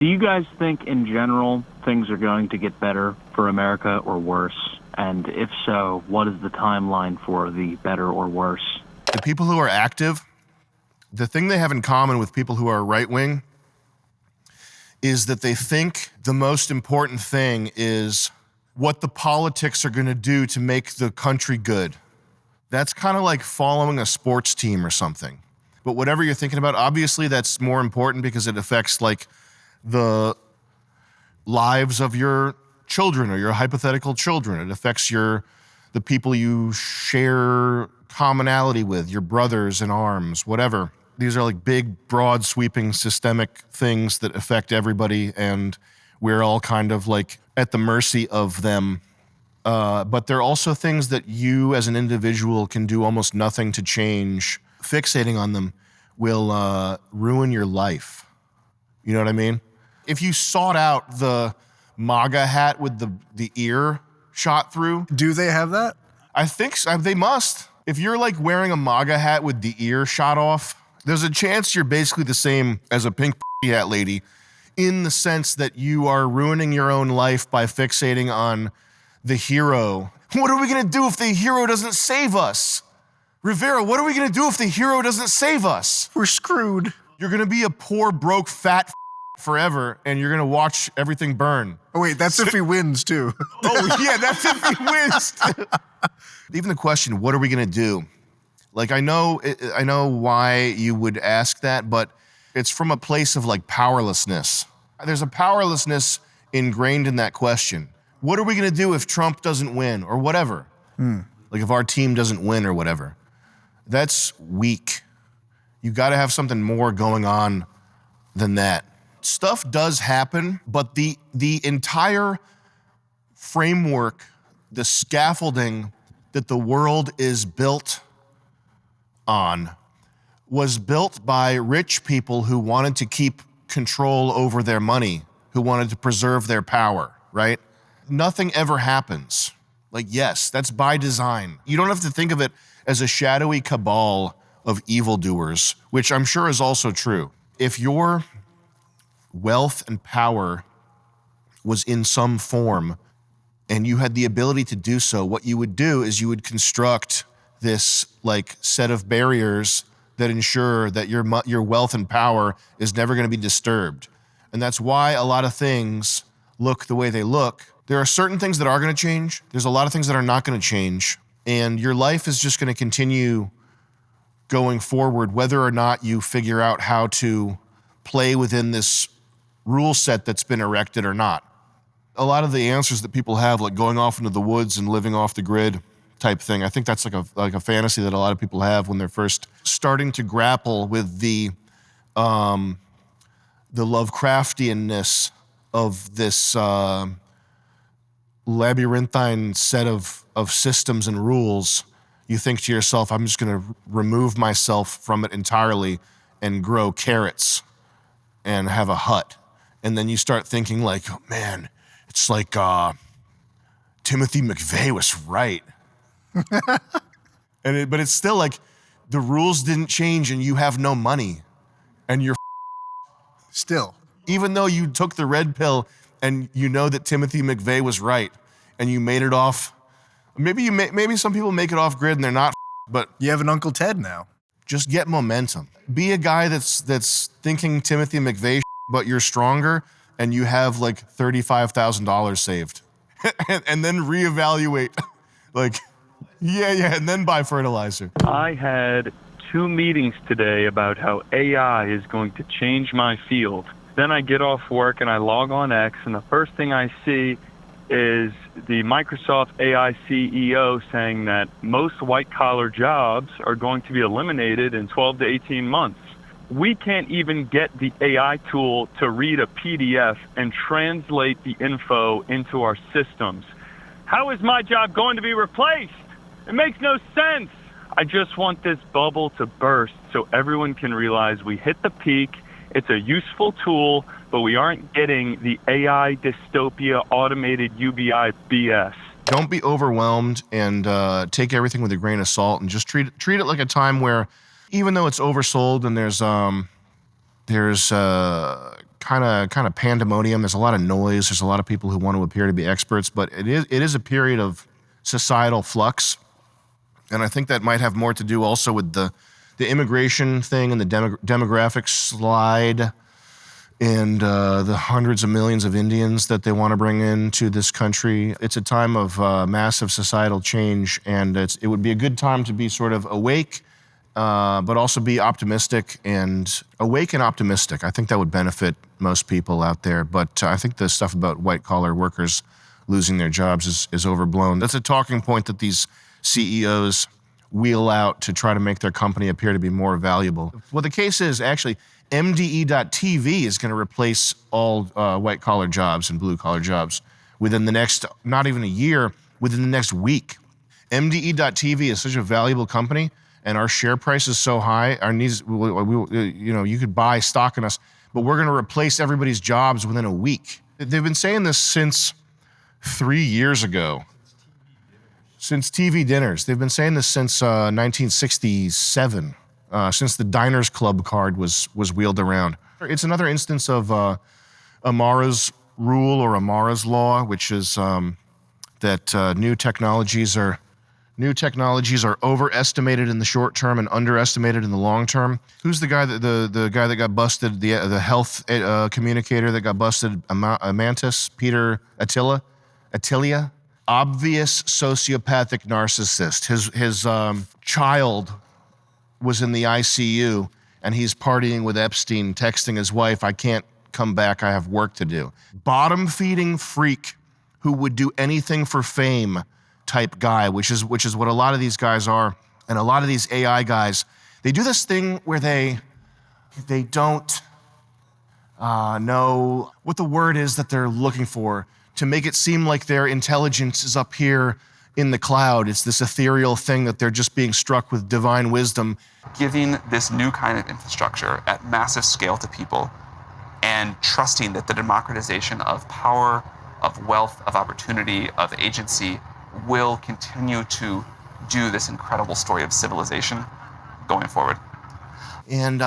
Do you guys think in general things are going to get better for America or worse? And if so, what is the timeline for the better or worse? The people who are active, the thing they have in common with people who are right-wing is that they think the most important thing is what the politics are going to do to make the country good. That's kind of like following a sports team or something. But whatever you're thinking about, obviously that's more important because it affects like the lives of your children or your hypothetical children. It affects the people you share commonality with, your brothers in arms, whatever. These are like big, broad, sweeping, systemic things that affect everybody, and we're all kind of like at the mercy of them. But they're also things that you as an individual can do almost nothing to change. Fixating on them will ruin your life. You know what I mean? If you sought out the MAGA hat with the ear shot through. Do they have that? I think so. They must. If you're like wearing a MAGA hat with the ear shot off, there's a chance you're basically the same as a pink hat lady in the sense that you are ruining your own life by fixating on the hero. What are we going to do if the hero doesn't save us? Rivera, what are we going to do if the hero doesn't save us? We're screwed. You're going to be a poor, broke, fat forever, and you're going to watch everything burn. Oh, wait, that's if he wins, too. Oh, yeah, that's if he wins. Even the question, what are we going to do? Like, I know why you would ask that, but it's from a place of, like, powerlessness. There's a powerlessness ingrained in that question. What are we going to do if Trump doesn't win, or whatever? Like, if our team doesn't win, or whatever. That's weak. You got to have something more going on than that. Stuff does happen, but the entire framework, the scaffolding that the world is built on was built by rich people who wanted to keep control over their money, who wanted to preserve their power, right? Nothing ever happens. Like, yes, that's by design. You don't have to think of it as a shadowy cabal of evildoers, which I'm sure is also true. If your wealth and power was in some form and you had the ability to do so, what you would do is you would construct this like set of barriers that ensure that your wealth and power is never going to be disturbed. And that's why a lot of things look the way they look. There are certain things that are going to change. There's a lot of things that are not going to change. And your life is just going to continue going forward, whether or not you figure out how to play within this rule set that's been erected or not. A lot of the answers that people have, like going off into the woods and living off the grid type thing, I think that's like a fantasy that a lot of people have when they're first starting to grapple with the Lovecraftianness of this labyrinthine set of systems and rules. You think to yourself, I'm just going to remove myself from it entirely and grow carrots and have a hut. And then you start thinking like, oh, man, it's like Timothy McVeigh was right. But it's still like the rules didn't change and you have no money and you're Still. Even though you took the red pill and you know that Timothy McVeigh was right and you made it off. Maybe some people make it off grid and they're not, but You have an Uncle Ted now. just get momentum. Be a guy that's thinking Timothy McVeigh, but you're stronger and you have like $35,000 saved. and then reevaluate. Like, yeah, and then buy fertilizer. I had 2 meetings today about how AI is going to change my field. Then I get off work and I log on X, and the first thing I see is the Microsoft AI CEO saying that most white-collar jobs are going to be eliminated in 12 to 18 months. We can't even get the AI tool to read a PDF and translate the info into our systems. How is my job going to be replaced? It makes no sense. I just want this bubble to burst so everyone can realize we hit the peak. It's a useful tool, but we aren't getting the AI dystopia automated UBI BS. Don't be overwhelmed and take everything with a grain of salt and just treat it like a time where, even though it's oversold and there's kind of pandemonium. There's a lot of noise. There's a lot of people who want to appear to be experts, but it is a period of societal flux. And I think that might have more to do also with the immigration thing and the demographic slide and the hundreds of millions of Indians that they want to bring into this country. It's a time of massive societal change, and it would be a good time to be sort of awake, but also be optimistic and awake and optimistic. I think that would benefit most people out there, but I think the stuff about white-collar workers losing their jobs is overblown. That's a talking point that these CEOs wheel out to try to make their company appear to be more valuable. Well, the case is actually MDE.TV is going to replace all white-collar jobs and blue-collar jobs within the next, not even a year, within the next week. MDE.TV is such a valuable company, and our share price is so high, our needs, you could buy stock in us, but we're going to replace everybody's jobs within a week. They've been saying this since 3 years ago. Since TV dinners. They've been saying this since 1967. Since the Diners Club card was wheeled around. It's another instance of Amara's rule or Amara's law, which is that new technologies are overestimated in the short term and underestimated in the long term. Who's the guy that got busted? The health communicator that got busted? Peter Attilia, obvious sociopathic narcissist. His child was in the ICU, and he's partying with Epstein, texting his wife, "I can't come back, I have work to do." Bottom-feeding freak who would do anything for fame type guy, which is what a lot of these guys are, and a lot of these AI guys. They do this thing where they don't know what the word is that they're looking for to make it seem like their intelligence is up here in the cloud. It's this ethereal thing that they're just being struck with divine wisdom. Giving this new kind of infrastructure at massive scale to people and trusting that the democratization of power, of wealth, of opportunity, of agency will continue to do this incredible story of civilization going forward. And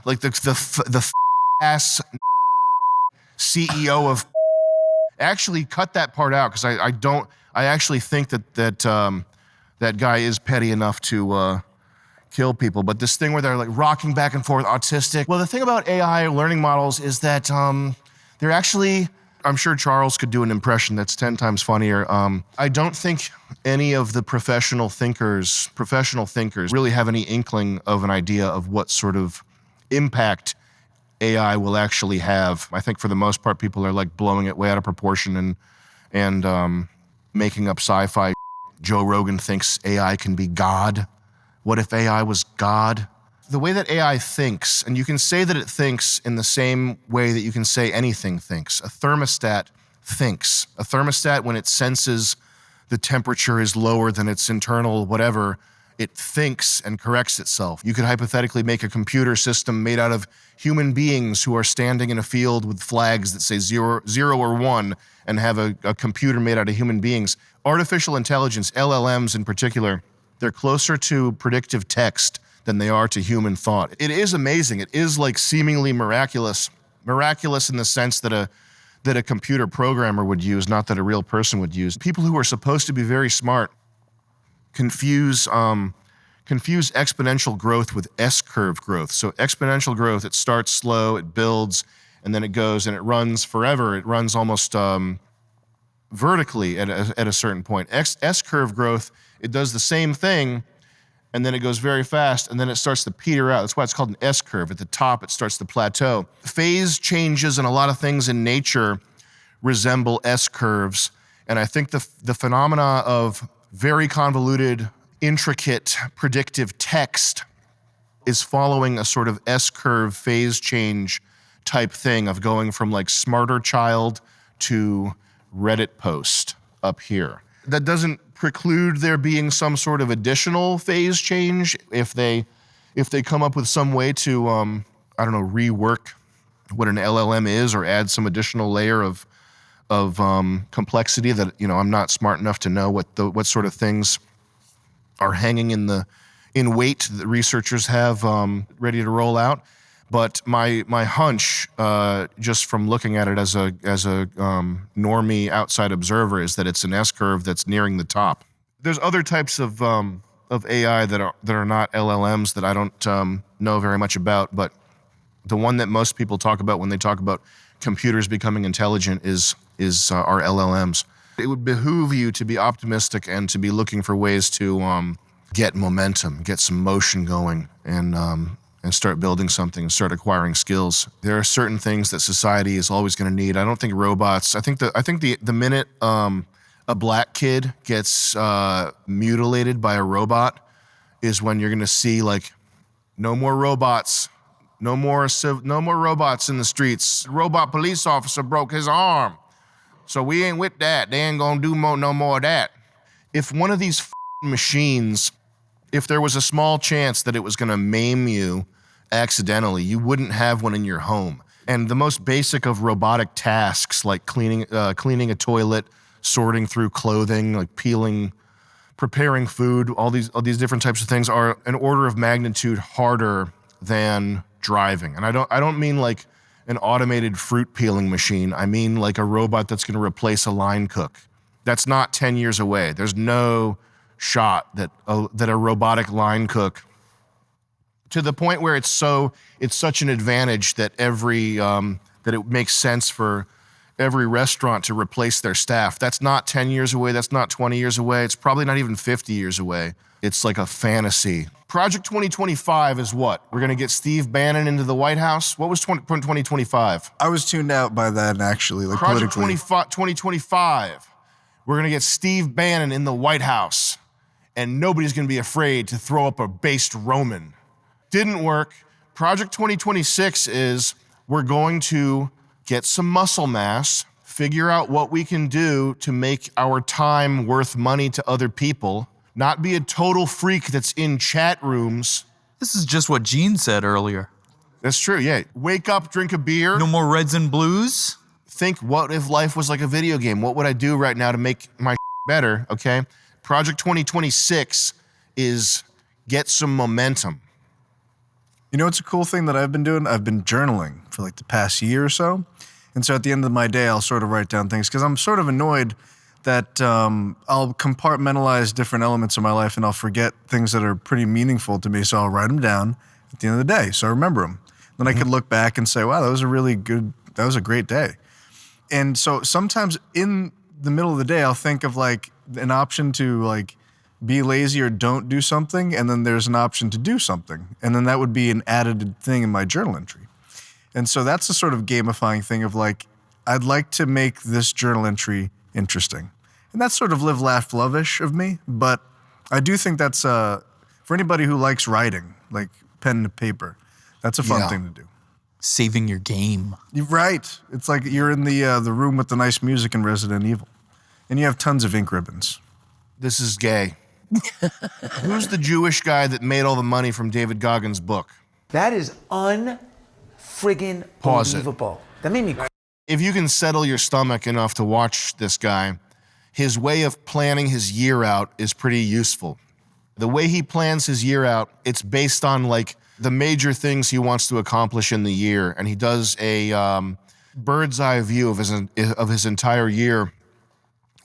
like the ass CEO of actually cut that part out, because I actually think that guy is petty enough to kill people. But this thing where they're like rocking back and forth, autistic. Well, the thing about AI learning models is that they're actually, I'm sure Charles could do an impression that's 10 times funnier. I don't think any of the professional thinkers really have any inkling of an idea of what sort of impact AI will actually have. I think for the most part, people are like blowing it way out of proportion and making up sci-fi. Joe Rogan thinks AI can be God. What if AI was God? The way that AI thinks, and you can say that it thinks in the same way that you can say anything thinks. A thermostat thinks. A thermostat, when it senses the temperature is lower than its internal whatever, it thinks and corrects itself. You could hypothetically make a computer system made out of human beings who are standing in a field with flags that say 0 or 1 and have a computer made out of human beings. Artificial intelligence, LLMs in particular, they're closer to predictive text than they are to human thought. It is amazing. It is like seemingly miraculous. Miraculous in the sense that a computer programmer would use, not that a real person would use. People who are supposed to be very smart confuse exponential growth with S-curve growth. So exponential growth, it starts slow, it builds, and then it goes and it runs forever. It runs almost vertically at a certain point. S-curve growth, it does the same thing, and then it goes very fast, and then it starts to peter out. That's why it's called an S-curve. At the top, it starts to plateau. Phase changes and a lot of things in nature resemble S-curves, and I think the phenomena of very convoluted, intricate, predictive text is following a sort of S-curve phase change type thing of going from like smarter child to Reddit post up here. That doesn't preclude there being some sort of additional phase change if they come up with some way to, rework what an LLM is or add some additional layer of complexity that, I'm not smart enough to know what sort of things are hanging in wait that researchers have ready to roll out. But my hunch, just from looking at it as a normie outside observer, is that it's an S curve that's nearing the top. There's other types of AI that are not LLMs that I don't know very much about, but the one that most people talk about when they talk about computers becoming intelligent is our LLMs. It would behoove you to be optimistic and to be looking for ways to get momentum, get some motion going, and start building something and start acquiring skills. There are certain things that society is always going to need. I don't think robots. I think the minute a black kid gets mutilated by a robot is when you're going to see like no more robots, no more robots in the streets. Robot police officer broke his arm, so we ain't with that. They ain't gonna do no more of that. If one of these machines, if there was a small chance that it was gonna maim you accidentally, you wouldn't have one in your home. And the most basic of robotic tasks, like cleaning a toilet, sorting through clothing, like peeling, preparing food, all these different types of things are an order of magnitude harder than driving. And I don't mean like an automated fruit peeling machine. I mean like a robot that's going to replace a line cook. That's not 10 years away. There's no shot that a robotic line cook, to the point where it's such an advantage that that it makes sense for every restaurant to replace their staff. That's not 10 years away. That's not 20 years away. It's probably not even 50 years away. It's like a fantasy. Project 2025 is what? We're going to get Steve Bannon into the White House? What was 2025? I was tuned out by that, actually, like Project politically. 2025. We're going to get Steve Bannon in the White House, and nobody's going to be afraid to throw up a based Roman. Didn't work. Project 2026 is we're going to get some muscle mass, figure out what we can do to make our time worth money to other people, not be a total freak that's in chat rooms. This is just what Gene said earlier. That's true, yeah. Wake up, drink a beer. No more reds and blues. Think, what if life was like a video game? What would I do right now to make my better, okay? Project 2026 is get some momentum. You know what's a cool thing that I've been doing? I've been journaling for like the past year or so. And so at the end of my day, I'll sort of write down things because I'm sort of annoyed that I'll compartmentalize different elements of my life and I'll forget things that are pretty meaningful to me. So I'll write them down at the end of the day so I remember them. Then I could look back and say, wow, that was a great day. And so sometimes in the middle of the day, I'll think of like an option to like be lazy or don't do something. And then there's an option to do something. And then that would be an added thing in my journal entry. And so that's a sort of gamifying thing of like, I'd like to make this journal entry interesting. And that's sort of live, laugh, love-ish of me. But I do think that's, for anybody who likes writing, like pen to paper, that's a fun thing to do. Saving your game. You're right. It's like you're in the room with the nice music in Resident Evil. And you have tons of ink ribbons. This is gay. Who's the Jewish guy that made all the money from David Goggins' book? That is unfriggin' believable. That made me cry. If you can settle your stomach enough to watch this guy, his way of planning his year out is pretty useful. The way he plans his year out, it's based on like the major things he wants to accomplish in the year, and he does a bird's eye view of his entire year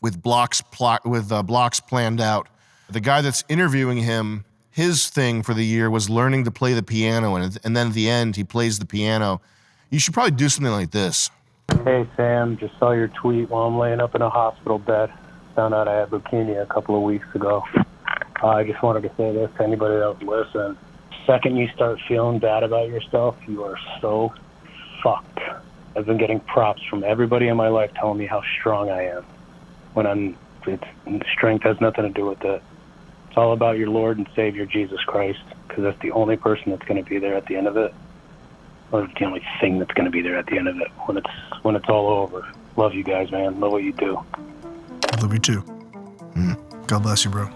with blocks planned out. The guy that's interviewing him, his thing for the year was learning to play the piano, and then at the end he plays the piano. You should probably do something like this. Hey Sam, just saw your tweet while I'm laying up in a hospital bed. Found out I had leukemia a couple of weeks ago. I just wanted to say this to anybody that was listening. Second you start feeling bad about yourself, you are so fucked. I've been getting props from everybody in my life telling me how strong I am. Strength has nothing to do with it. It's all about your Lord and Savior Jesus Christ, because that's the only person that's going to be there at the end of it. Or the only thing that's going to be there at the end of it when it's all over. Love you guys, man. Love what you do. I love you too. God bless you, bro.